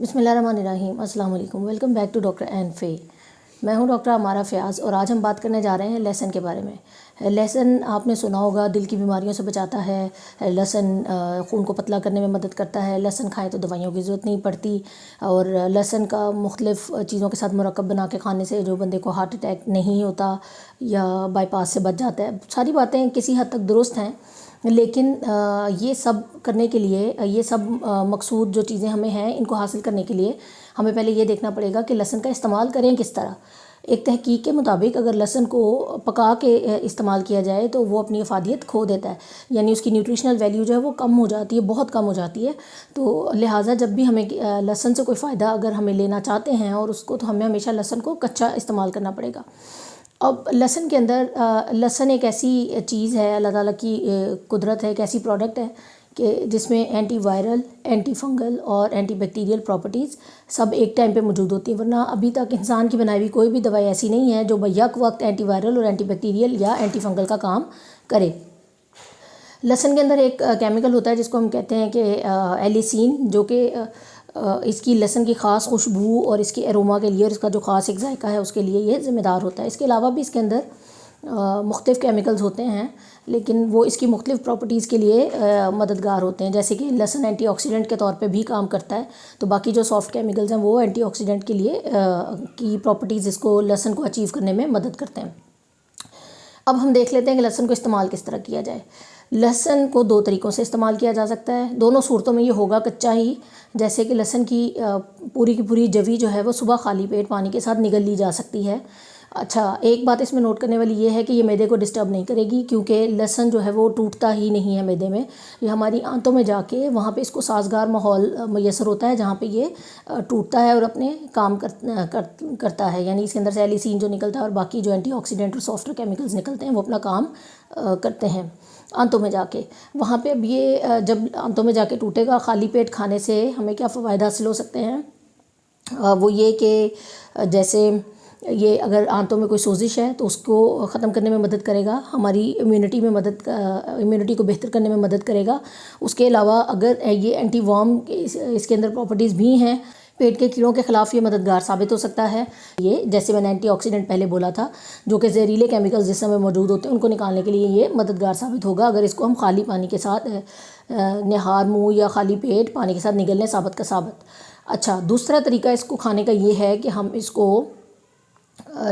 बिस्मिल्लाहिर्रहमानिर्रहीम। अस्सलाम वालेकुम। Welcome back to doctor N फे। मैं हूं डॉक्टर अमारा फ़याज़ और आज हम बात करने जा रहे हैं लहसुन के बारे में। लहसुन आपने सुना होगा दिल की बीमारियों से बचाता है। लहसुन खून को पतला करने में मदद करता है। लहसुन खाएं तो दवाइयों की ज़रूरत नहीं पड़ती। और लहसुन का मुख्तलिफ़ चीज़ों के साथ मुरक्कब बना के खाने से जो बंदे को हार्ट अटैक नहीं होता या बाईपास से बच जाता है। सारी बातें किसी हद तक दुरुस्त हैं, लेकिन ये सब करने के लिए, ये सब मकसूद जो चीज़ें हमें हैं, इनको हासिल करने के लिए हमें पहले ये देखना पड़ेगा कि लहसुन का इस्तेमाल करें किस तरह। एक तहकीक के मुताबिक अगर लहसुन को पका के इस्तेमाल किया जाए तो वो अपनी अफादियत खो देता है, यानी उसकी न्यूट्रिशनल वैल्यू जो है वो कम हो जाती है, बहुत कम हो जाती है। तो लिहाजा जब भी हमें लहसुन से कोई फ़ायदा अगर हमें लेना चाहते हैं और उसको, तो हमें हमेशा लहसुन को कच्चा इस्तेमाल करना पड़ेगा। अब लहसुन के अंदर, लहसुन एक ऐसी चीज़ है, अल्लाह ताला की कुदरत है, एक ऐसी प्रोडक्ट है कि जिसमें एंटी वायरल, एंटी फंगल और एंटी बैक्टीरियल प्रॉपर्टीज़ सब एक टाइम पे मौजूद होती हैं। वरना अभी तक इंसान की बनाई हुई कोई भी दवाई ऐसी नहीं है जो बैक वक्त एंटी वायरल और एंटी बैक्टीरियल या एंटी फंगल का काम करे। लहसुन के अंदर एक केमिकल होता है जिसको हम कहते हैं कि एलिसीन, जो कि इसकी लहसुन की ख़ास खुशबू और इसकी एरोमा के लिए और इसका जो ख़ास एक जायका है उसके लिए ये ज़िम्मेदार होता है। इसके अलावा भी इसके अंदर मुख्तलिफ़ केमिकल्स होते हैं, लेकिन वो इसकी मुख्तलिफ़ प्रॉपर्टीज़ के लिए मददगार होते हैं। जैसे कि लहसुन एंटीऑक्सीडेंट के तौर पे भी काम करता है, तो बाकी जो सॉफ्ट केमिकल्स हैं वो एंटीऑक्सीडेंट के लिए की प्रॉपर्टीज़ इसको, लहसुन को अचीव करने में मदद करते हैं। अब हम देख लेते हैं कि लहसुन को इस्तेमाल किस तरह किया जाए। लहसुन को दो तरीक़ों से इस्तेमाल किया जा सकता है। दोनों सूरतों में ये होगा कच्चा ही, जैसे कि लहसुन की पूरी की पूरी जवी जो है वो सुबह खाली पेट पानी के साथ निगल ली जा सकती है। अच्छा, एक बात इसमें नोट करने वाली ये है कि ये मैदे को डिस्टर्ब नहीं करेगी, क्योंकि लहसुन जो है वो टूटता ही नहीं है मैदे में। ये हमारी आंतों में जाके वहाँ पे इसको साजगार माहौल मैसर होता है जहाँ पे ये टूटता है और अपने काम करता है। यानी इसके अंदर से एलिसीन जो निकलता है और बाकी जो एंटीऑक्सीडेंट और सॉफ्टवेयर केमिकल्स निकलते हैं वो अपना काम करते हैं आंतों में जाके। वहाँ पे अब ये जब आंतों में जाके टूटेगा, खाली पेट खाने से हमें क्या फ़वायद हासिल हो सकते हैं, वो ये कि जैसे ये अगर आंतों में कोई सोजिश है तो उसको ख़त्म करने में मदद करेगा, हमारी इम्यूनिटी को बेहतर करने में मदद करेगा। उसके अलावा अगर ये एंटी वर्म इसके अंदर प्रॉपर्टीज़ भी हैं, पेट के कीड़ों के ख़िलाफ़ ये मददगार साबित हो सकता है। ये जैसे मैंने एंटीऑक्सीडेंट पहले बोला था, जो कि जहरीले केमिकल्स जिसमें मौजूद होते हैं उनको निकालने के लिए ये मददगार साबित होगा, अगर इसको हम खाली पानी के साथ निहार मुँह या खाली पेट पानी के साथ निगल लें, साबित का साबित। अच्छा, दूसरा तरीका इसको खाने का ये है कि हम इसको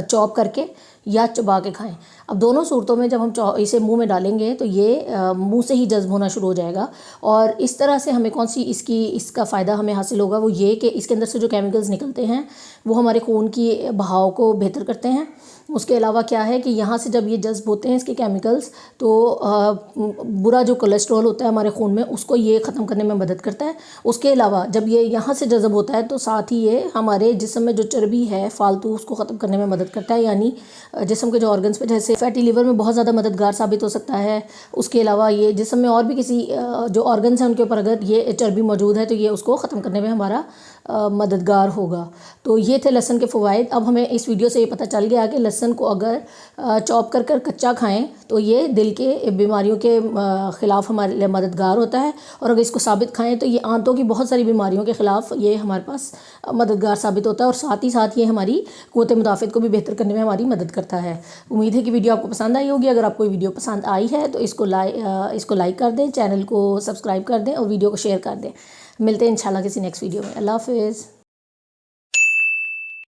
चॉप करके या चबा के खाएं। अब दोनों सूरतों में जब हम इसे मुंह में डालेंगे तो ये मुंह से ही जज्ब होना शुरू हो जाएगा। और इस तरह से हमें इसका फ़ायदा हमें हासिल होगा, वो ये कि इसके अंदर से जो केमिकल्स निकलते हैं वो हमारे खून की बहाव को बेहतर करते हैं। उसके अलावा क्या है कि यहाँ से जब ये जज्ब होते हैं इसके केमिकल्स, तो बुरा जो कोलेस्ट्रॉल होता है हमारे खून में उसको ये ख़त्म करने में मदद करता है। उसके अलावा जब ये यहाँ से जज्ब होता है तो साथ ही ये हमारे जिस्म में जो चर्बी है फालतू, उसको ख़त्म करने में मदद करता है। यानी जिस्म के जो ऑर्गन्स पे, जैसे फैटी लिवर में बहुत ज़्यादा मददगार साबित हो सकता है। उसके अलावा ये जिस्म में और भी किसी जो ऑर्गन्स हैं उनके ऊपर अगर ये चर्बी मौजूद है तो ये उसको ख़त्म करने में हमारा मददगार होगा। तो ये थे लहसुन के फ़वाइद। अब हमें इस वीडियो से ये पता चल गया कि लहसुन को अगर चॉप कर कच्चा खाएं तो ये दिल के बीमारियों के ख़िलाफ़ हमारे लिए मददगार होता है, और अगर इसको साबित खाएं तो ये आंतों की बहुत सारी बीमारियों के ख़िलाफ़ ये हमारे पास मददगार साबित होता है, और साथ ही साथ ये हमारी क़ुव्वत मुदाफ़अत को भी बेहतर करने में हमारी मदद करता है। उम्मीद है कि वीडियो आपको पसंद आई होगी। अगर आपको वीडियो पसंद आई है तो इसको लाइक कर दें, चैनल को सब्सक्राइब कर दें और वीडियो को शेयर कर दें। मिलते हैं इंशाल्लाह किसी नेक्स्ट वीडियो में। अल्लाह हाफ़िज़।